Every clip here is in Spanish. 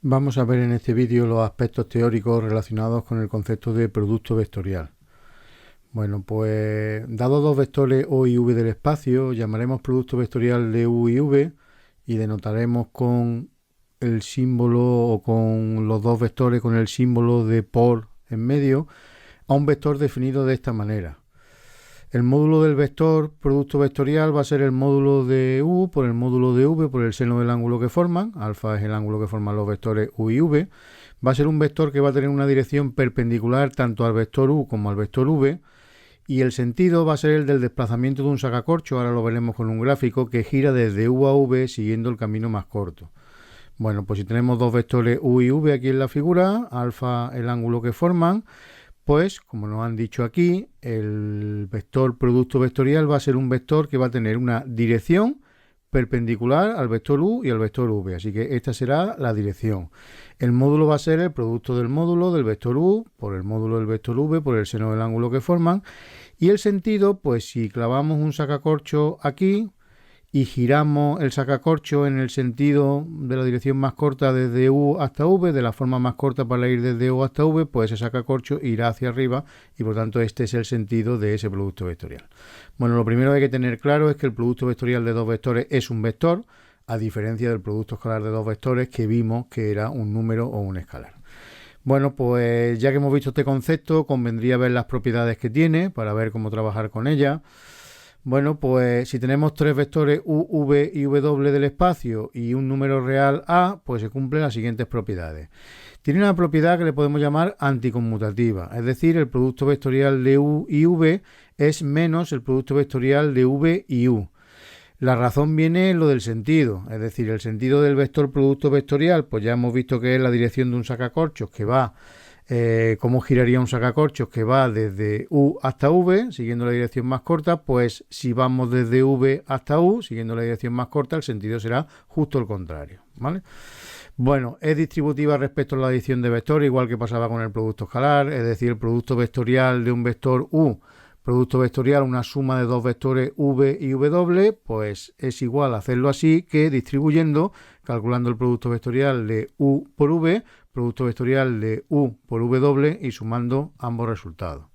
Vamos a ver en este vídeo los aspectos teóricos relacionados con el concepto de producto vectorial. Bueno, pues dados dos vectores O y V del espacio, llamaremos producto vectorial de U y V y denotaremos con el símbolo o con los dos vectores con el símbolo de por en medio a un vector definido de esta manera. El módulo del vector producto vectorial va a ser el módulo de U por el módulo de V por el seno del ángulo que forman. Alfa es el ángulo que forman los vectores U y V. Va a ser un vector que va a tener una dirección perpendicular tanto al vector U como al vector V. Y el sentido va a ser el del desplazamiento de un sacacorcho, ahora lo veremos con un gráfico, que gira desde U a V siguiendo el camino más corto. Bueno, pues si tenemos dos vectores U y V aquí en la figura, alfa el ángulo que forman, pues, como nos han dicho aquí, el vector producto vectorial va a ser un vector que va a tener una dirección perpendicular al vector U y al vector V. Así que esta será la dirección. El módulo va a ser el producto del módulo del vector U por el módulo del vector V por el seno del ángulo que forman. Y el sentido, pues si clavamos un sacacorcho aquí y giramos el sacacorcho en el sentido de la dirección más corta desde U hasta V, de la forma más corta para ir desde U hasta V, pues ese sacacorcho irá hacia arriba y por tanto este es el sentido de ese producto vectorial. Bueno, lo primero que hay que tener claro es que el producto vectorial de dos vectores es un vector, a diferencia del producto escalar de dos vectores que vimos que era un número o un escalar. Bueno, pues ya que hemos visto este concepto, convendría ver las propiedades que tiene para ver cómo trabajar con ella. Bueno, pues si tenemos tres vectores U, V y W del espacio y un número real A, pues se cumplen las siguientes propiedades. Tiene una propiedad que le podemos llamar anticonmutativa, es decir, el producto vectorial de U y V es menos el producto vectorial de V y U. La razón viene en lo del sentido, es decir, el sentido del vector producto vectorial, pues ya hemos visto que es la dirección de un sacacorchos que va cómo giraría un sacacorchos que va desde U hasta V, siguiendo la dirección más corta, pues si vamos desde V hasta U, siguiendo la dirección más corta, el sentido será justo el contrario, ¿vale? Bueno, es distributiva respecto a la adición de vectores, igual que pasaba con el producto escalar, es decir, el producto vectorial de un vector U, producto vectorial, una suma de dos vectores V y W, pues es igual a hacerlo así que distribuyendo, calculando el producto vectorial de U por V, producto vectorial de U por W y sumando ambos resultados.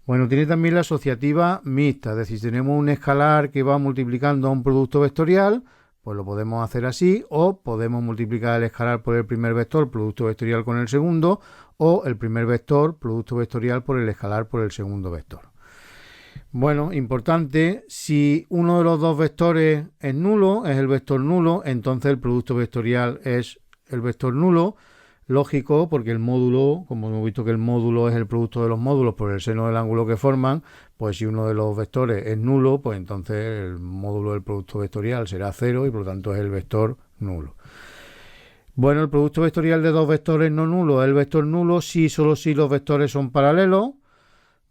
Bueno, tiene también la asociativa mixta, es decir, si tenemos un escalar que va multiplicando a un producto vectorial, pues lo podemos hacer así, o podemos multiplicar el escalar por el primer vector, producto vectorial con el segundo, o el primer vector, producto vectorial por el escalar por el segundo vector. Bueno, importante, si uno de los dos vectores es nulo, es el vector nulo, entonces el producto vectorial es el vector nulo. Lógico, porque el módulo, como hemos visto que el módulo es el producto de los módulos por el seno del ángulo que forman, pues si uno de los vectores es nulo, pues entonces el módulo del producto vectorial será 0 y por lo tanto es el vector nulo. Bueno, el producto vectorial de dos vectores no nulos es el vector nulo si solo si los vectores son paralelos.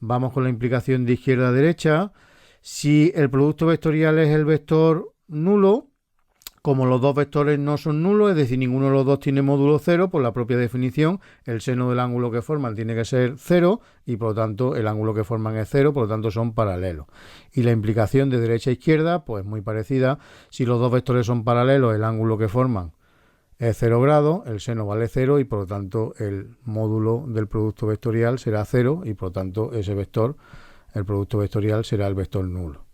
Vamos con la implicación de izquierda a derecha. Si el producto vectorial es el vector nulo, como los dos vectores no son nulos, es decir, ninguno de los dos tiene módulo 0, por la propia definición, el seno del ángulo que forman tiene que ser 0 y por lo tanto el ángulo que forman es 0, por lo tanto son paralelos. Y la implicación de derecha a izquierda, pues muy parecida. Si los dos vectores son paralelos, el ángulo que forman es 0 grados, el seno vale 0 y por lo tanto el módulo del producto vectorial será 0 y por lo tanto ese vector, el producto vectorial, será el vector nulo.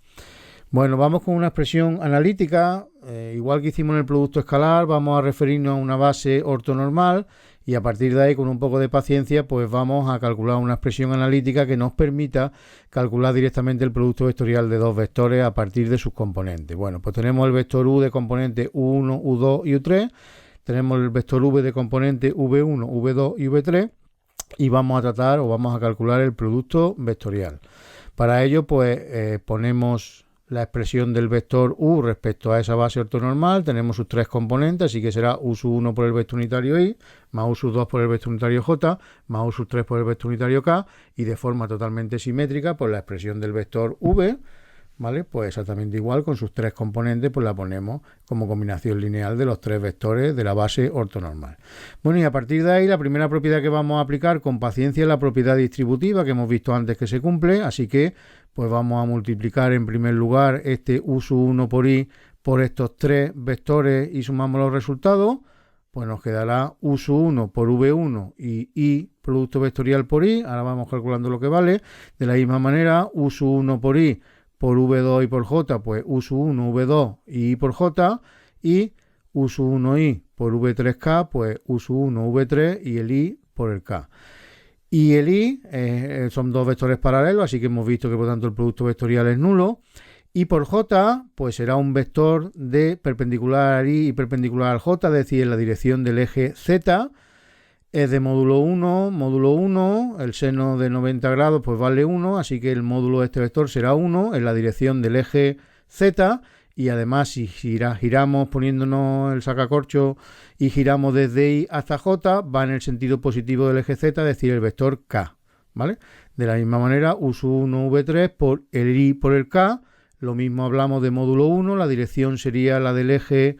Bueno, vamos con una expresión analítica, igual que hicimos en el producto escalar, vamos a referirnos a una base ortonormal y a partir de ahí, con un poco de paciencia, pues vamos a calcular una expresión analítica que nos permita calcular directamente el producto vectorial de dos vectores a partir de sus componentes. Bueno, pues tenemos el vector U de componente U1, U2 y U3, tenemos el vector V de componente V1, V2 y V3 y vamos a tratar o vamos a calcular el producto vectorial. Para ello, pues ponemos la expresión del vector U respecto a esa base ortonormal, tenemos sus tres componentes, así que será U sub 1 por el vector unitario I, más U sub 2 por el vector unitario J, más U sub 3 por el vector unitario K, y de forma totalmente simétrica, pues la expresión del vector V, ¿vale? Pues exactamente igual, con sus tres componentes, pues la ponemos como combinación lineal de los tres vectores de la base ortonormal. Bueno, y a partir de ahí, la primera propiedad que vamos a aplicar con paciencia es la propiedad distributiva que hemos visto antes que se cumple, así que pues vamos a multiplicar en primer lugar este U sub 1 por I por estos tres vectores y sumamos los resultados. pues nos quedará U sub 1 por V1 y I producto vectorial por I. Ahora vamos calculando lo que vale. De la misma manera, U sub 1 por I por V2 y por J, pues U sub 1 V2 y I por J. Y U sub 1I por V3K, pues U sub 1 V3 y el I por el K. Y el I son dos vectores paralelos, así que hemos visto que por tanto el producto vectorial es nulo. Y por J, pues será un vector de perpendicular al I y perpendicular al J, es decir, en la dirección del eje Z. Es de módulo 1, el seno de 90 grados pues vale 1, así que el módulo de este vector será 1 en la dirección del eje Z. Y además, si giramos poniéndonos el sacacorcho y giramos desde I hasta J, va en el sentido positivo del eje Z, es decir, el vector K, ¿vale? De la misma manera, U sub 1 V3 por el I por el K. Lo mismo hablamos de módulo 1, la dirección sería la del eje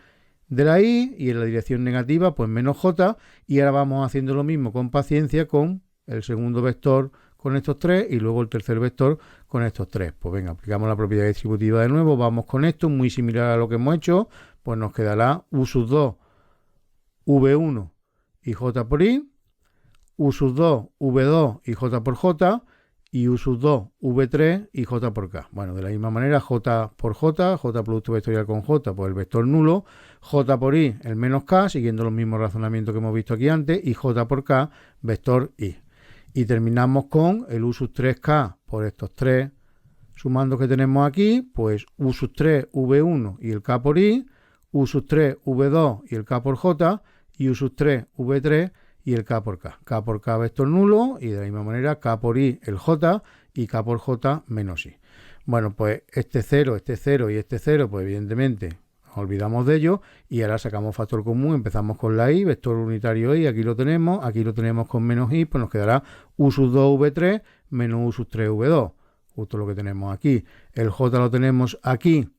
de la I y en la dirección negativa pues menos J. Y ahora vamos haciendo lo mismo con paciencia con el segundo vector con estos tres y luego el tercer vector con estos tres. Pues venga, aplicamos la propiedad distributiva de nuevo, vamos con esto, muy similar a lo que hemos hecho, pues nos quedará U sub 2 V1 y J por I, U sub 2 V2 y J por J, y U sub 2 V3 y J por K. Bueno, de la misma manera, J por J, J producto vectorial con J, pues el vector nulo, J por I, el menos K, siguiendo los mismos razonamientos que hemos visto aquí antes, y J por K, vector I. Y terminamos con el U sub 3K por estos tres sumando que tenemos aquí, pues U sub 3 V1 y el K por I, U sub 3 V2 y el K por J, y U sub 3 V3 y el K por K. K por K vector nulo y de la misma manera K por I el J y K por J menos I. Bueno, pues este 0 y este 0, pues evidentemente nos olvidamos de ello y ahora sacamos factor común, empezamos con la I, vector unitario I, aquí lo tenemos con menos I, pues nos quedará U sub 2 V3 menos U sub 3 V2, justo lo que tenemos aquí. El J lo tenemos aquí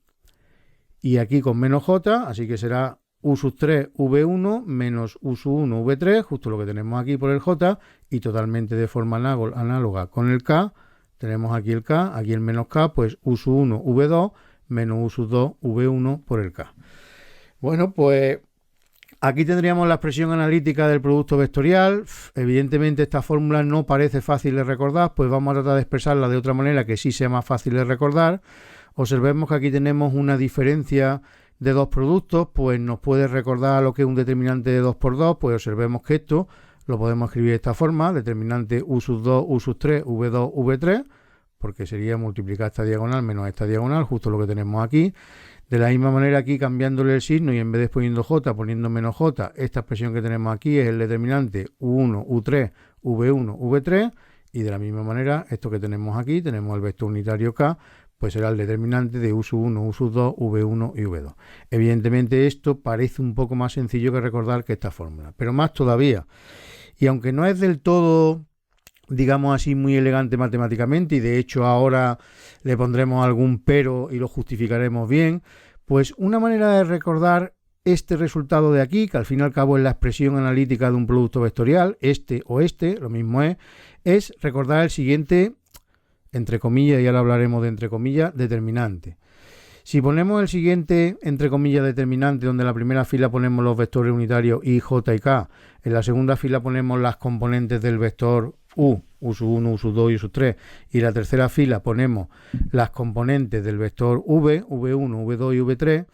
y aquí con menos J, así que será U sub 3 V1 menos U sub 1 V3, justo lo que tenemos aquí por el J, y totalmente de forma análoga con el K, tenemos aquí el K, aquí el menos K, pues U sub 1 V2 menos U sub 2 V1 por el K. Bueno, pues aquí tendríamos la expresión analítica del producto vectorial. Evidentemente esta fórmula no parece fácil de recordar, pues vamos a tratar de expresarla de otra manera que sí sea más fácil de recordar. Observemos que aquí tenemos una diferencia de dos productos, pues nos puede recordar lo que es un determinante de 2 por 2, pues observemos que esto lo podemos escribir de esta forma, determinante U sub 2, U sub 3, V2, V3, porque sería multiplicar esta diagonal menos esta diagonal, justo lo que tenemos aquí. De la misma manera aquí cambiándole el signo y en vez de poniendo J, poniendo menos J, esta expresión que tenemos aquí es el determinante U1, U3, V1, V3, y de la misma manera esto que tenemos aquí, tenemos el vector unitario K, pues será el determinante de U sub 1, U sub 2, V1 y V2. Evidentemente esto parece un poco más sencillo que recordar que esta fórmula, pero más todavía. Y aunque no es del todo, digamos así, muy elegante matemáticamente, y de hecho ahora le pondremos algún pero y lo justificaremos bien, pues una manera de recordar este resultado de aquí, que al fin y al cabo es la expresión analítica de un producto vectorial, este o este, lo mismo es recordar el siguiente, entre comillas, y ahora hablaremos de entre comillas, determinante. Si ponemos el siguiente, entre comillas, determinante, donde en la primera fila ponemos los vectores unitarios I, J y K, en la segunda fila ponemos las componentes del vector U sub 1, U sub 2 y U sub 3, y en la tercera fila ponemos las componentes del vector V, V1, V2 y V3,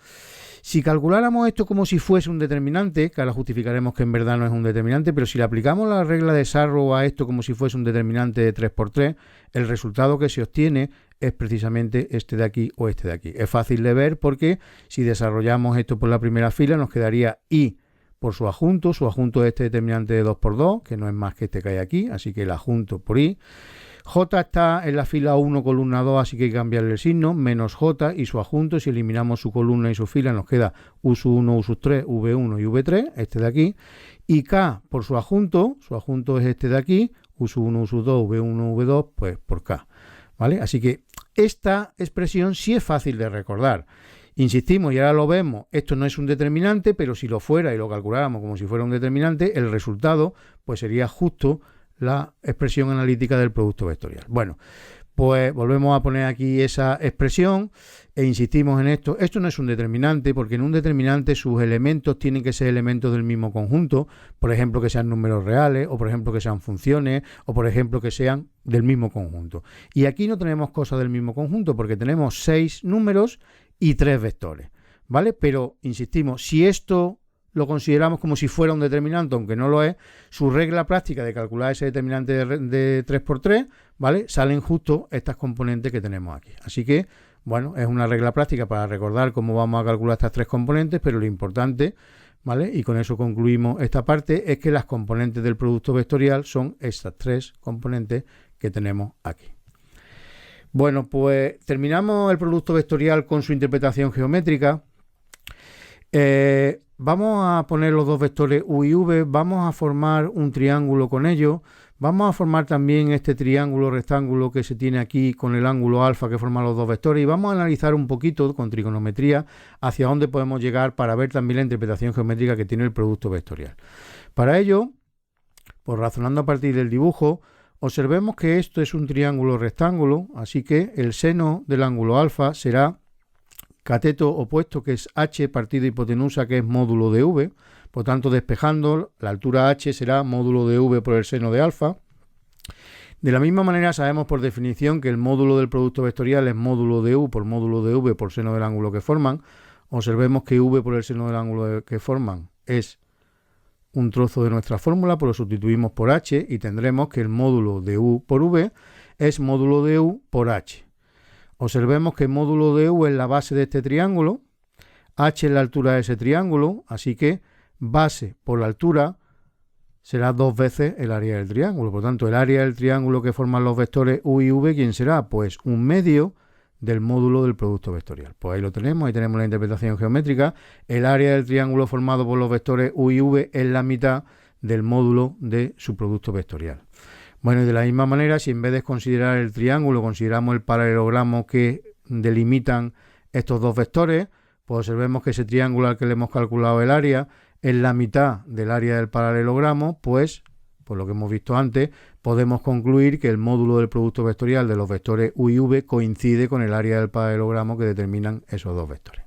si calculáramos esto como si fuese un determinante, que ahora justificaremos que en verdad no es un determinante, pero si le aplicamos la regla de Sarrow a esto como si fuese un determinante de 3×3, el resultado que se obtiene es precisamente este de aquí o este de aquí. Es fácil de ver porque si desarrollamos esto por la primera fila nos quedaría I por su adjunto es este determinante de 2×2, que no es más que este que hay aquí, así que el adjunto por I. J está en la fila 1, columna 2, así que hay que cambiarle el signo, menos J y su adjunto, si eliminamos su columna y su fila nos queda U sub 1, U sub 3, V1 y V3, este de aquí, y K por su adjunto es este de aquí, U sub 1, U sub 2, V1, V2, pues por K, ¿vale? Así que esta expresión sí es fácil de recordar. Insistimos, y ahora lo vemos, esto no es un determinante, pero si lo fuera y lo calculáramos como si fuera un determinante, el resultado pues sería justo la expresión analítica del producto vectorial. Bueno, pues volvemos a poner aquí esa expresión e insistimos en esto, esto no es un determinante, porque en un determinante sus elementos tienen que ser elementos del mismo conjunto, por ejemplo que sean números reales, o por ejemplo que sean funciones, o por ejemplo que sean del mismo conjunto. Y aquí no tenemos cosas del mismo conjunto, porque tenemos 6 números y 3 vectores, ¿vale? Pero, insistimos, si esto lo consideramos como si fuera un determinante, aunque no lo es, su regla práctica de calcular ese determinante de 3×3, ¿vale? Salen justo estas componentes que tenemos aquí. Así que, bueno, es una regla práctica para recordar cómo vamos a calcular estas 3 componentes, pero lo importante, ¿vale? Y con eso concluimos esta parte, es que las componentes del producto vectorial son estas 3 componentes que tenemos aquí. Bueno, pues terminamos el producto vectorial con su interpretación geométrica. Vamos a poner los dos vectores u y v, vamos a formar un triángulo con ellos, vamos a formar también este triángulo rectángulo que se tiene aquí con el ángulo alfa que forman los dos vectores y vamos a analizar un poquito con trigonometría hacia dónde podemos llegar para ver también la interpretación geométrica que tiene el producto vectorial. Para ello, pues razonando a partir del dibujo, observemos que esto es un triángulo rectángulo, así que el seno del ángulo alfa será cateto opuesto, que es h partido hipotenusa, que es módulo de v. Por tanto, despejando, la altura h será módulo de v por el seno de alfa. De la misma manera, sabemos por definición que el módulo del producto vectorial es módulo de u por módulo de v por seno del ángulo que forman. Observemos que v por el seno del ángulo que forman es un trozo de nuestra fórmula, pues lo sustituimos por h y tendremos que el módulo de u por v es módulo de u por h. Observemos que el módulo de u es la base de este triángulo, h es la altura de ese triángulo, así que base por la altura será 2 veces el área del triángulo. Por tanto, el área del triángulo que forman los vectores u y v, ¿quién será? Pues un medio del módulo del producto vectorial. Pues ahí lo tenemos, ahí tenemos la interpretación geométrica. El área del triángulo formado por los vectores u y v es la mitad del módulo de su producto vectorial. Bueno, y de la misma manera, si en vez de considerar el triángulo, consideramos el paralelogramo que delimitan estos dos vectores, pues observemos que ese triángulo al que le hemos calculado el área es la mitad del área del paralelogramo, pues, por lo que hemos visto antes, podemos concluir que el módulo del producto vectorial de los vectores u y v coincide con el área del paralelogramo que determinan esos dos vectores.